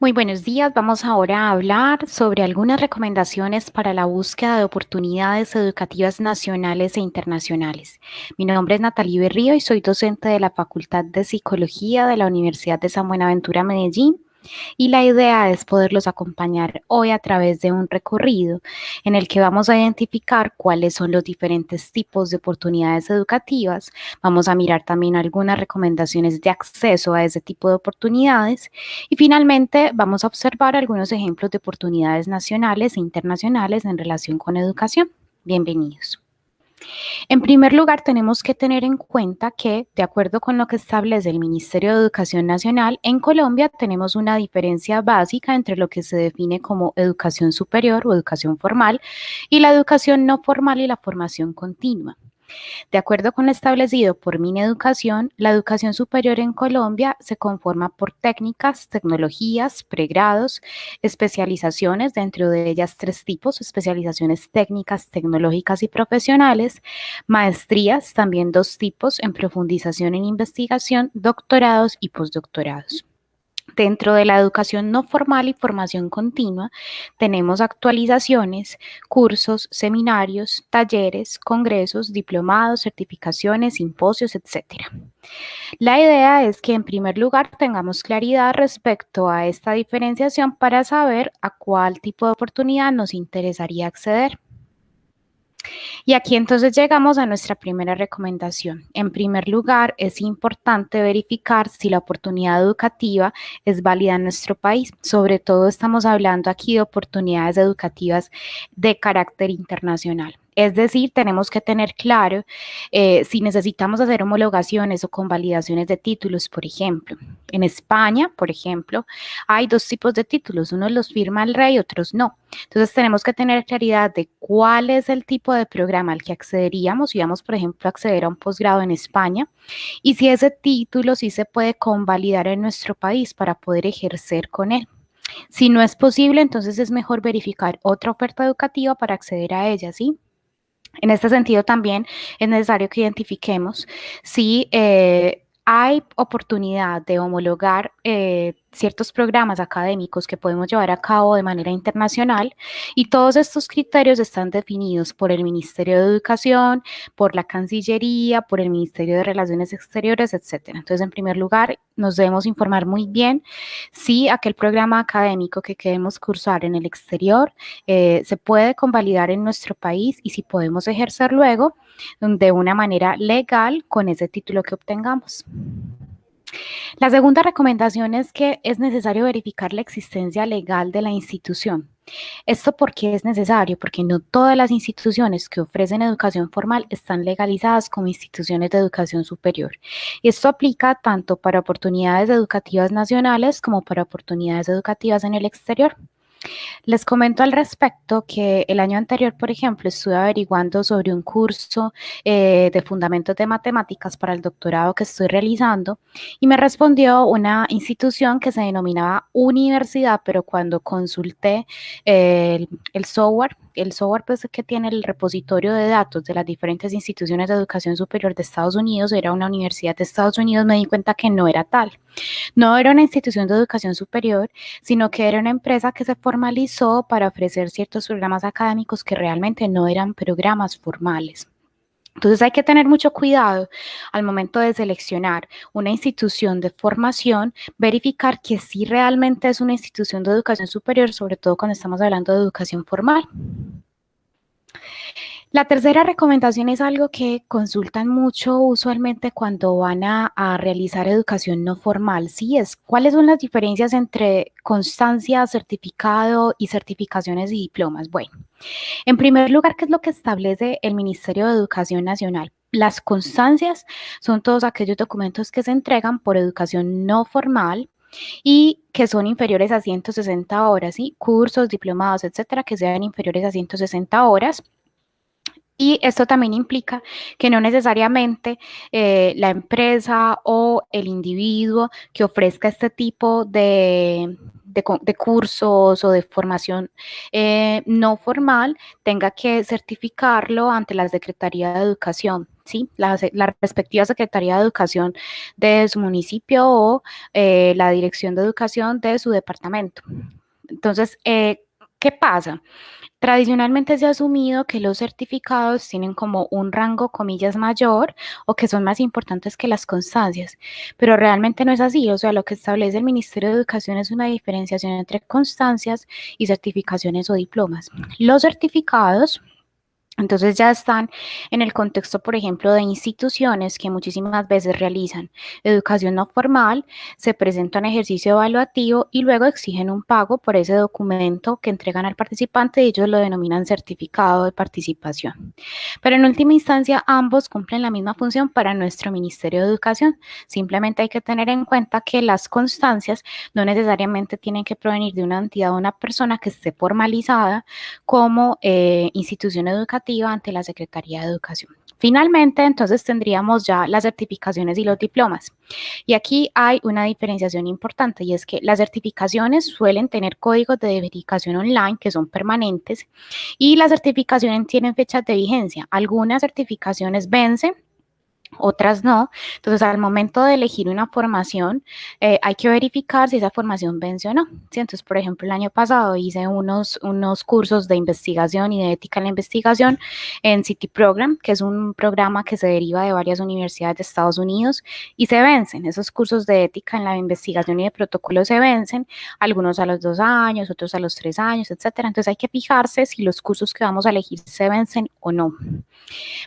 Muy buenos días. Vamos ahora a hablar sobre algunas recomendaciones para la búsqueda de oportunidades educativas nacionales e internacionales. Mi nombre es Natalie Berrío y soy docente de la Facultad de Psicología de la Universidad de San Buenaventura, Medellín. Y la idea es poderlos acompañar hoy a través de un recorrido en el que vamos a identificar cuáles son los diferentes tipos de oportunidades educativas. Vamos a mirar también algunas recomendaciones de acceso a ese tipo de oportunidades y finalmente vamos a observar algunos ejemplos de oportunidades nacionales e internacionales en relación con educación. Bienvenidos. En primer lugar, tenemos que tener en cuenta que, de acuerdo con lo que establece el Ministerio de Educación Nacional, en Colombia tenemos una diferencia básica entre lo que se define como educación superior o educación formal y la educación no formal y la formación continua. De acuerdo con lo establecido por Mineducación, la educación superior en Colombia se conforma por técnicas, tecnologías, pregrados, especializaciones, dentro de ellas tres tipos: especializaciones técnicas, tecnológicas y profesionales, maestrías, también dos tipos, en profundización en investigación, doctorados y postdoctorados. Dentro de la educación no formal y formación continua, tenemos actualizaciones, cursos, seminarios, talleres, congresos, diplomados, certificaciones, simposios, etcétera. La idea es que en primer lugar tengamos claridad respecto a esta diferenciación para saber a cuál tipo de oportunidad nos interesaría acceder. Y aquí entonces llegamos a nuestra primera recomendación. En primer lugar, es importante verificar si la oportunidad educativa es válida en nuestro país. Sobre todo estamos hablando aquí de oportunidades educativas de carácter internacional. Es decir, tenemos que tener claro si necesitamos hacer homologaciones o convalidaciones de títulos, por ejemplo. En España, por ejemplo, hay dos tipos de títulos, unos los firma el rey, otros no. Entonces tenemos que tener claridad de cuál es el tipo de programa al que accederíamos, si vamos, por ejemplo, a acceder a un posgrado en España, y si ese título sí se puede convalidar en nuestro país para poder ejercer con él. Si no es posible, entonces es mejor verificar otra oferta educativa para acceder a ella, ¿sí? En este sentido, también es necesario que identifiquemos si hay oportunidad de homologar ciertos programas académicos que podemos llevar a cabo de manera internacional, y todos estos criterios están definidos por el Ministerio de Educación, por la Cancillería, por el Ministerio de Relaciones Exteriores, etcétera. Entonces, en primer lugar, nos debemos informar muy bien si aquel programa académico que queremos cursar en el exterior se puede convalidar en nuestro país y si podemos ejercer luego de una manera legal con ese título que obtengamos. La segunda recomendación es que es necesario verificar la existencia legal de la institución. ¿Esto por qué es necesario? Porque no todas las instituciones que ofrecen educación formal están legalizadas como instituciones de educación superior. Y esto aplica tanto para oportunidades educativas nacionales como para oportunidades educativas en el exterior. Les comento al respecto que el año anterior, por ejemplo, estuve averiguando sobre un curso de fundamentos de matemáticas para el doctorado que estoy realizando, y me respondió una institución que se denominaba universidad, pero cuando consulté el software pues, que tiene el repositorio de datos de las diferentes instituciones de educación superior de Estados Unidos, era una universidad de Estados Unidos, me di cuenta que no era tal. No era una institución de educación superior, sino que era una empresa que se formalizó para ofrecer ciertos programas académicos que realmente no eran programas formales. Entonces hay que tener mucho cuidado al momento de seleccionar una institución de formación, verificar que sí realmente es una institución de educación superior, sobre todo cuando estamos hablando de educación formal. La tercera recomendación es algo que consultan mucho usualmente cuando van a realizar educación no formal, ¿sí? Es cuáles son las diferencias entre constancia, certificado y certificaciones y diplomas. Bueno, en primer lugar, ¿qué es lo que establece el Ministerio de Educación Nacional? Las constancias son todos aquellos documentos que se entregan por educación no formal y que son inferiores a 160 horas, ¿sí? Cursos, diplomados, etcétera, que sean inferiores a 160 horas. Y esto también implica que no necesariamente la empresa o el individuo que ofrezca este tipo de cursos o de formación no formal tenga que certificarlo ante la Secretaría de Educación. ¿sí? La respectiva Secretaría de Educación de su municipio o la Dirección de Educación de su departamento. Entonces, ¿qué pasa? Tradicionalmente se ha asumido que los certificados tienen como un rango, comillas, mayor o que son más importantes que las constancias, pero realmente no es así. O sea, lo que establece el Ministerio de Educación es una diferenciación entre constancias y certificaciones o diplomas. Los certificados entonces ya están en el contexto, por ejemplo, de instituciones que muchísimas veces realizan educación no formal, se presentan ejercicio evaluativo y luego exigen un pago por ese documento que entregan al participante y ellos lo denominan certificado de participación. Pero en última instancia, ambos cumplen la misma función para nuestro Ministerio de Educación. Simplemente hay que tener en cuenta que las constancias no necesariamente tienen que provenir de una entidad o una persona que esté formalizada como institución educativa ante la Secretaría de Educación. Finalmente, entonces tendríamos ya las certificaciones y los diplomas. Y aquí hay una diferenciación importante y es que las certificaciones suelen tener códigos de verificación online que son permanentes y las certificaciones tienen fechas de vigencia. Algunas certificaciones vencen, otras no. Entonces, al momento de elegir una formación, hay que verificar si esa formación vence o no. ¿Sí? Entonces, por ejemplo, el año pasado hice unos cursos de investigación y de ética en la investigación en City Program, que es un programa que se deriva de varias universidades de Estados Unidos y se vencen. Esos cursos de ética en la investigación y de protocolo se vencen, algunos a los 2 años, otros a los 3 años, etcétera. Entonces, hay que fijarse si los cursos que vamos a elegir se vencen o no.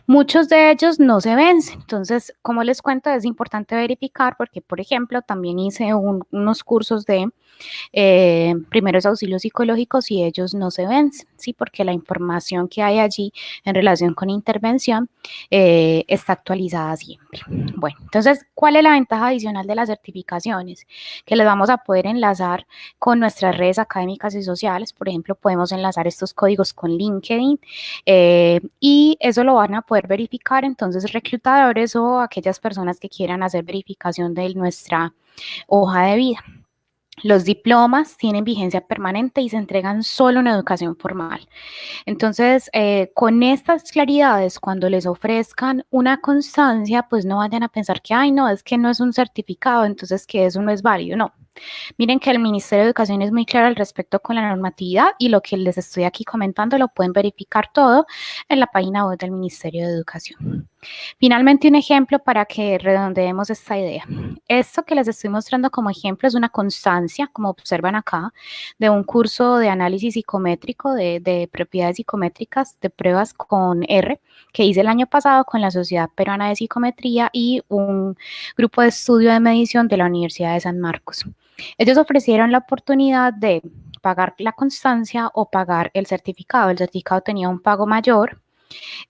Muchos de ellos no se vencen, entonces, como les cuento, es importante verificar porque, por ejemplo, también hice unos cursos de primeros auxilios psicológicos y ellos no se vencen, ¿sí? Porque la información que hay allí en relación con intervención está actualizada siempre. Bueno, entonces, ¿cuál es la ventaja adicional de las certificaciones? Que les vamos a poder enlazar con nuestras redes académicas y sociales, por ejemplo, podemos enlazar estos códigos con LinkedIn y eso lo van a poder verificar entonces reclutadores o aquellas personas que quieran hacer verificación de nuestra hoja de vida. Los diplomas tienen vigencia permanente y se entregan solo en educación formal. Entonces, con estas claridades, cuando les ofrezcan una constancia, pues no vayan a pensar que, ay, no, es que no es un certificado, entonces que eso no es válido. No. Miren que el Ministerio de Educación es muy claro al respecto con la normatividad y lo que les estoy aquí comentando lo pueden verificar todo en la página web del Ministerio de Educación. Finalmente, un ejemplo para que redondeemos esta idea. Esto que les estoy mostrando como ejemplo es una constancia, como observan acá, de un curso de análisis psicométrico de propiedades psicométricas de pruebas con R que hice el año pasado con la Sociedad Peruana de Psicometría y un grupo de estudio de medición de la Universidad de San Marcos. Ellos ofrecieron la oportunidad de pagar la constancia o pagar el certificado. El certificado tenía un pago mayor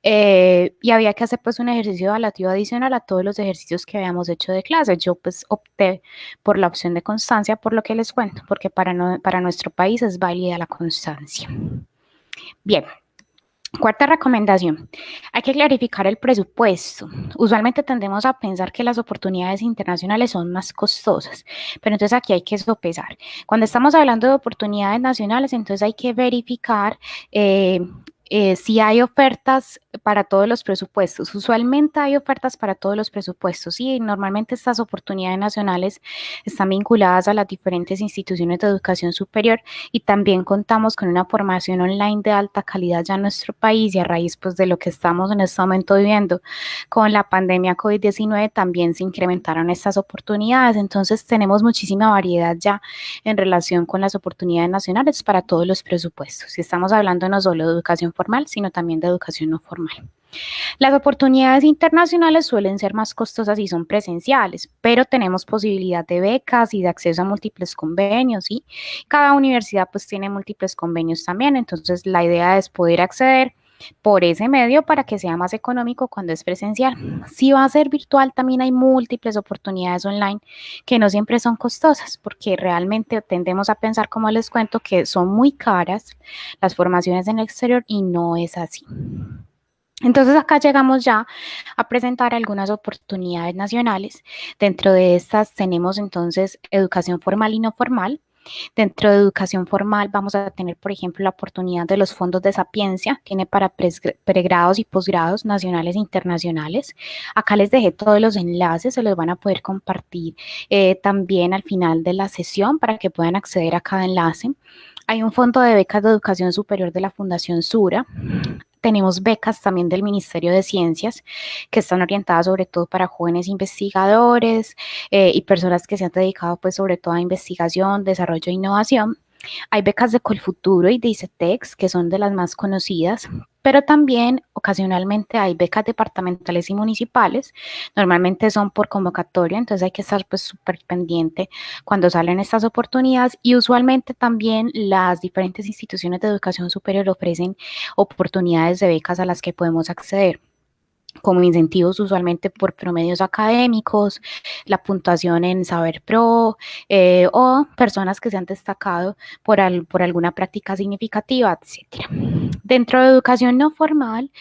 y había que hacer pues un ejercicio evaluativo adicional a todos los ejercicios que habíamos hecho de clase. Yo pues opté por la opción de constancia por lo que les cuento, porque para nuestro país es válida la constancia. Bien. Cuarta recomendación, hay que clarificar el presupuesto. Usualmente tendemos a pensar que las oportunidades internacionales son más costosas, pero entonces aquí hay que sopesar. Cuando estamos hablando de oportunidades nacionales, entonces hay que verificar si hay ofertas para todos los presupuestos. Usualmente hay ofertas para todos los presupuestos y normalmente estas oportunidades nacionales están vinculadas a las diferentes instituciones de educación superior y también contamos con una formación online de alta calidad ya en nuestro país y a raíz pues, de lo que estamos en este momento viviendo con la pandemia COVID-19 también se incrementaron estas oportunidades. Entonces tenemos muchísima variedad ya en relación con las oportunidades nacionales para todos los presupuestos. Y estamos hablando no solo de educación formal, sino también de educación no formal. Las oportunidades internacionales suelen ser más costosas y son presenciales, pero tenemos posibilidad de becas y de acceso a múltiples convenios, ¿sí? Cada universidad pues tiene múltiples convenios también, entonces la idea es poder acceder por ese medio para que sea más económico cuando es presencial. Si va a ser virtual, también hay múltiples oportunidades online que no siempre son costosas, porque realmente tendemos a pensar, como les cuento, que son muy caras las formaciones en el exterior y no es así. Entonces acá llegamos ya a presentar algunas oportunidades nacionales. Dentro de estas tenemos entonces educación formal y no formal. Dentro de educación formal vamos a tener, por ejemplo, la oportunidad de los fondos de Sapiencia, tiene para pregrados y posgrados nacionales e internacionales. Acá les dejé todos los enlaces, se los van a poder compartir también al final de la sesión para que puedan acceder a cada enlace. Hay un fondo de becas de educación superior de la Fundación Sura. Tenemos becas también del Ministerio de Ciencias que están orientadas sobre todo para jóvenes investigadores y personas que se han dedicado pues sobre todo a investigación, desarrollo e innovación. Hay becas de Colfuturo y de ICETEX, que son de las más conocidas, pero también ocasionalmente hay becas departamentales y municipales. Normalmente son por convocatoria, entonces hay que estar pues súper pendiente cuando salen estas oportunidades y usualmente también las diferentes instituciones de educación superior ofrecen oportunidades de becas a las que podemos acceder como incentivos usualmente por promedios académicos, la puntuación en Saber Pro o personas que se han destacado por alguna práctica significativa, etc. Dentro de educación no formal,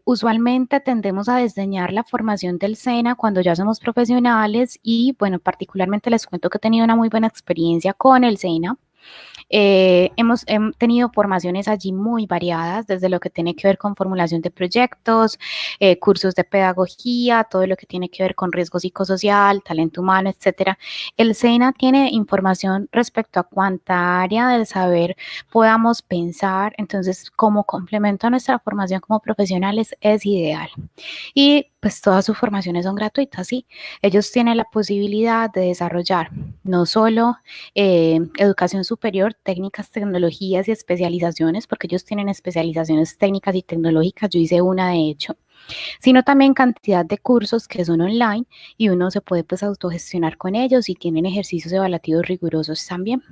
usualmente tendemos a desdeñar la formación del SENA cuando ya somos profesionales y, bueno, particularmente les cuento que he tenido una muy buena experiencia con el SENA. Hemos tenido formaciones allí muy variadas, desde lo que tiene que ver con formulación de proyectos, cursos de pedagogía, todo lo que tiene que ver con riesgo psicosocial, talento humano, etcétera. El SENA tiene información respecto a cuánta área del saber podamos pensar, entonces como complemento a nuestra formación como profesionales es ideal. Y pues todas sus formaciones son gratuitas, ¿sí? Ellos tienen la posibilidad de desarrollar no solo educación superior, técnicas, tecnologías y especializaciones, porque ellos tienen especializaciones técnicas y tecnológicas, yo hice una de hecho, sino también cantidad de cursos que son online y uno se puede pues autogestionar con ellos y tienen ejercicios evaluativos rigurosos también.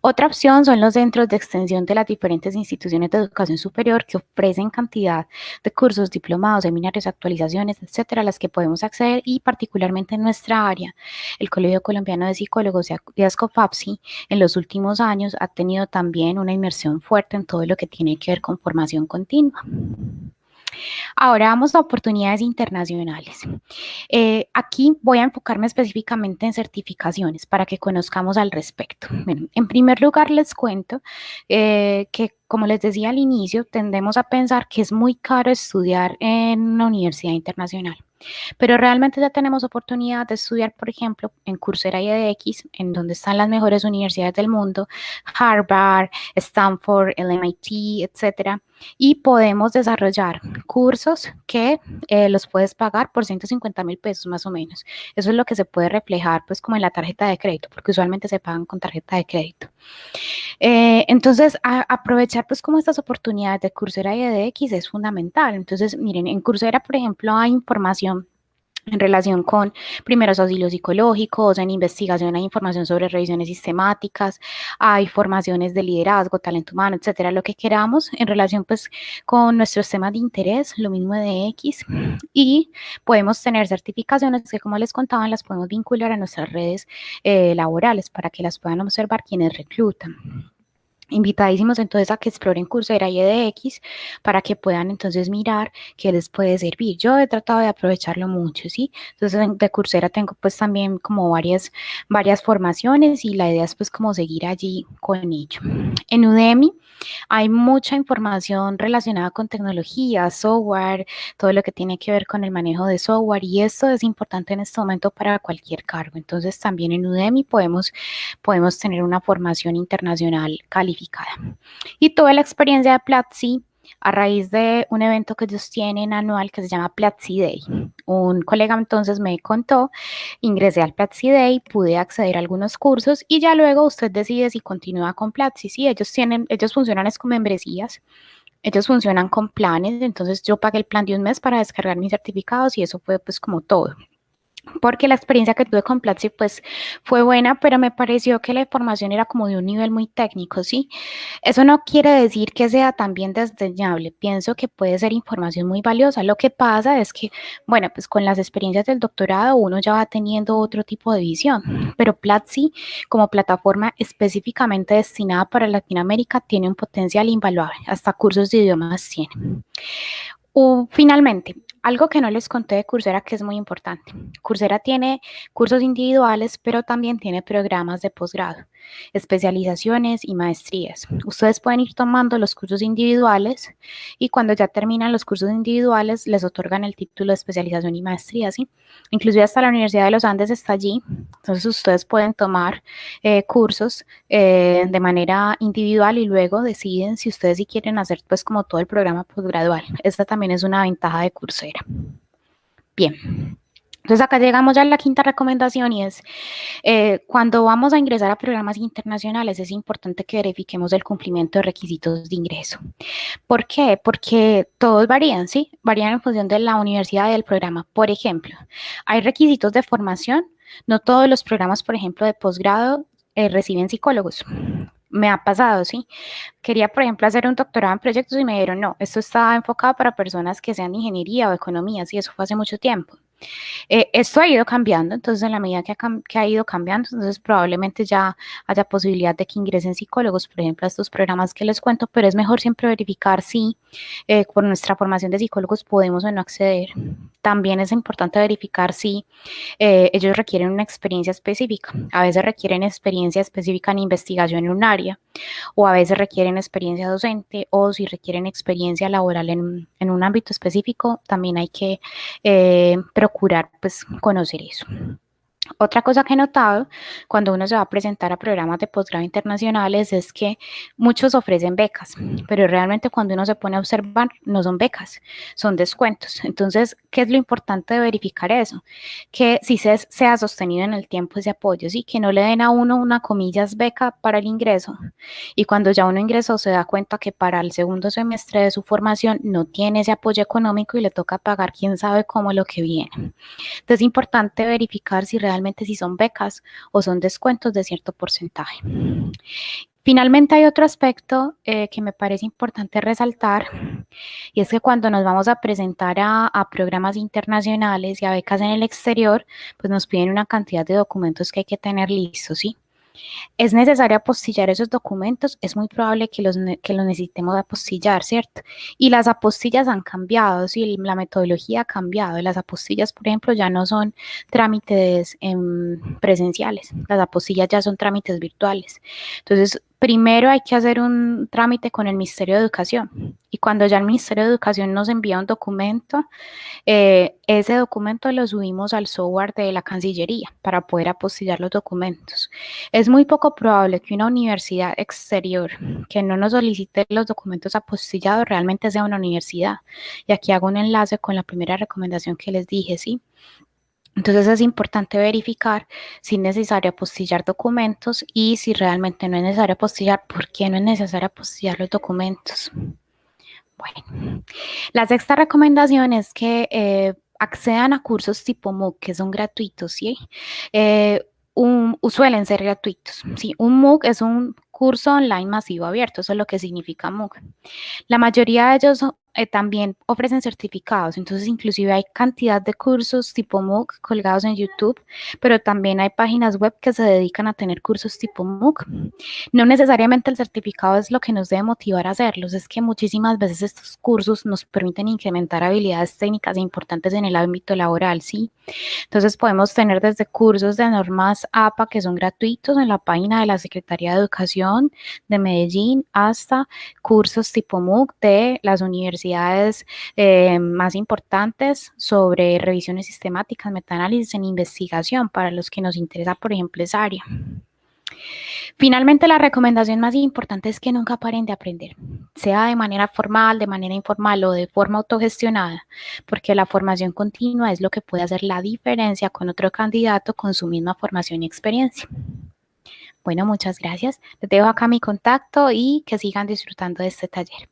Otra opción son los centros de extensión de las diferentes instituciones de educación superior que ofrecen cantidad de cursos, diplomados, seminarios, actualizaciones, etcétera, a las que podemos acceder y particularmente en nuestra área. El Colegio Colombiano de Psicólogos y ASCOFAPSI en los últimos años ha tenido también una inmersión fuerte en todo lo que tiene que ver con formación continua. Ahora vamos a oportunidades internacionales. Aquí voy a enfocarme específicamente en certificaciones para que conozcamos al respecto. Bueno, en primer lugar les cuento que, como les decía al inicio, tendemos a pensar que es muy caro estudiar en una universidad internacional. Pero realmente ya tenemos oportunidad de estudiar, por ejemplo, en Coursera y edX, en donde están las mejores universidades del mundo, Harvard, Stanford, el MIT, etcétera, y podemos desarrollar cursos que los puedes pagar por 150.000 pesos más o menos. Eso es lo que se puede reflejar pues como en la tarjeta de crédito, porque usualmente se pagan con tarjeta de crédito. Entonces, aprovechar pues como estas oportunidades de Coursera y edX es fundamental. Entonces, miren, en Coursera, por ejemplo, hay información en relación con primeros auxilios psicológicos, en investigación hay información sobre revisiones sistemáticas, hay formaciones de liderazgo, talento humano, etcétera, lo que queramos en relación pues con nuestros temas de interés, lo mismo de X, y podemos tener certificaciones que como les contaba las podemos vincular a nuestras redes laborales para que las puedan observar quienes reclutan. Invitadísimos entonces a que exploren Coursera y edX para que puedan entonces mirar qué les puede servir. Yo he tratado de aprovecharlo mucho, ¿sí? Entonces de Coursera tengo pues también como varias formaciones y la idea es pues como seguir allí con ello. En Udemy hay mucha información relacionada con tecnología, software, todo lo que tiene que ver con el manejo de software y esto es importante en este momento para cualquier cargo. Entonces también en Udemy podemos tener una formación internacional calificada. Y toda la experiencia de Platzi a raíz de un evento que ellos tienen anual que se llama Platzi Day. Un colega entonces me contó, ingresé al Platzi Day, pude acceder a algunos cursos y ya luego usted decide si continúa con Platzi. Sí, ellos funcionan es con membresías. Ellos funcionan con planes, entonces yo pagué el plan de un mes para descargar mis certificados y eso fue pues como todo. Porque la experiencia que tuve con Platzi pues fue buena, pero me pareció que la información era como de un nivel muy técnico, ¿sí? Eso no quiere decir que sea también desdeñable, pienso que puede ser información muy valiosa. Lo que pasa es que, bueno, pues con las experiencias del doctorado uno ya va teniendo otro tipo de visión, pero Platzi como plataforma específicamente destinada para Latinoamérica tiene un potencial invaluable, hasta cursos de idiomas tiene. Finalmente, Algo que no les conté de Coursera que es muy importante. Coursera tiene cursos individuales, pero también tiene programas de posgrado, especializaciones y maestrías. Ustedes pueden ir tomando los cursos individuales y cuando ya terminan los cursos individuales les otorgan el título de especialización y maestría, ¿sí? Inclusive hasta la Universidad de los Andes está allí. Entonces ustedes pueden tomar cursos de manera individual y luego deciden si ustedes sí quieren hacer pues como todo el programa posgradual. Esta también es una ventaja de Coursera. Bien. Entonces acá llegamos ya a la quinta recomendación y es cuando vamos a ingresar a programas internacionales es importante que verifiquemos el cumplimiento de requisitos de ingreso. ¿Por qué? Porque todos varían, ¿sí? Varían en función de la universidad y del programa. Por ejemplo, hay requisitos de formación. No todos los programas, por ejemplo, de posgrado reciben psicólogos. Me ha pasado, ¿sí? Quería, por ejemplo, hacer un doctorado en proyectos y me dijeron, no, esto está enfocado para personas que sean de ingeniería o economía, sí, eso fue hace mucho tiempo. Esto ha ido cambiando, entonces en la medida que ha ido cambiando, entonces probablemente ya haya posibilidad de que ingresen psicólogos, por ejemplo, a estos programas que les cuento, pero es mejor siempre verificar si por nuestra formación de psicólogos podemos o no acceder. También es importante verificar si ellos requieren una experiencia específica. A veces requieren experiencia específica en investigación en un área, o a veces requieren experiencia docente, o si requieren experiencia laboral en un ámbito específico, también hay que procurar pues conocer eso. Otra cosa que he notado cuando uno se va a presentar a programas de posgrado internacionales es que muchos ofrecen becas, pero realmente cuando uno se pone a observar no son becas, son descuentos. Entonces, ¿qué es lo importante de verificar eso? Que sí sea sostenido en el tiempo ese apoyo, ¿sí? Que no le den a uno una comillas beca para el ingreso y cuando ya uno ingresó se da cuenta que para el segundo semestre de su formación no tiene ese apoyo económico y le toca pagar quién sabe cómo lo que viene. Entonces es importante verificar si realmente si son becas o son descuentos de cierto porcentaje. Finalmente hay otro aspecto que me parece importante resaltar y es que cuando nos vamos a presentar a programas internacionales y a becas en el exterior, pues nos piden una cantidad de documentos que hay que tener listos, ¿sí? Es necesario apostillar esos documentos, es muy probable que los necesitemos apostillar, ¿cierto? Y las apostillas han cambiado, ¿sí? La metodología ha cambiado. Las apostillas, por ejemplo, ya no son trámites presenciales, las apostillas ya son trámites virtuales. Entonces, primero hay que hacer un trámite con el Ministerio de Educación y cuando ya el Ministerio de Educación nos envía un documento, ese documento lo subimos al software de la Cancillería para poder apostillar los documentos. Es muy poco probable que una universidad exterior que no nos solicite los documentos apostillados realmente sea una universidad. Y aquí hago un enlace con la primera recomendación que les dije, ¿sí? Entonces es importante verificar si es necesario apostillar documentos y si realmente no es necesario apostillar, ¿por qué no es necesario apostillar los documentos? Bueno, la sexta recomendación es que accedan a cursos tipo MOOC que son gratuitos, ¿sí? Suelen ser gratuitos, ¿sí? Un MOOC es un curso online masivo abierto, eso es lo que significa MOOC. La mayoría de ellos también ofrecen certificados, entonces inclusive hay cantidad de cursos tipo MOOC colgados en YouTube, pero también hay páginas web que se dedican a tener cursos tipo MOOC. No necesariamente el certificado es lo que nos debe motivar a hacerlos, es que muchísimas veces estos cursos nos permiten incrementar habilidades técnicas importantes en el ámbito laboral, ¿sí? Entonces podemos tener desde cursos de normas APA que son gratuitos en la página de la Secretaría de Educación de Medellín hasta cursos tipo MOOC de las universidades más importantes sobre revisiones sistemáticas, metaanálisis en investigación para los que nos interesa, por ejemplo, esa área. Finalmente, la recomendación más importante es que nunca paren de aprender, sea de manera formal, de manera informal o de forma autogestionada, porque la formación continua es lo que puede hacer la diferencia con otro candidato con su misma formación y experiencia. Bueno, muchas gracias. Les dejo acá mi contacto y que sigan disfrutando de este taller.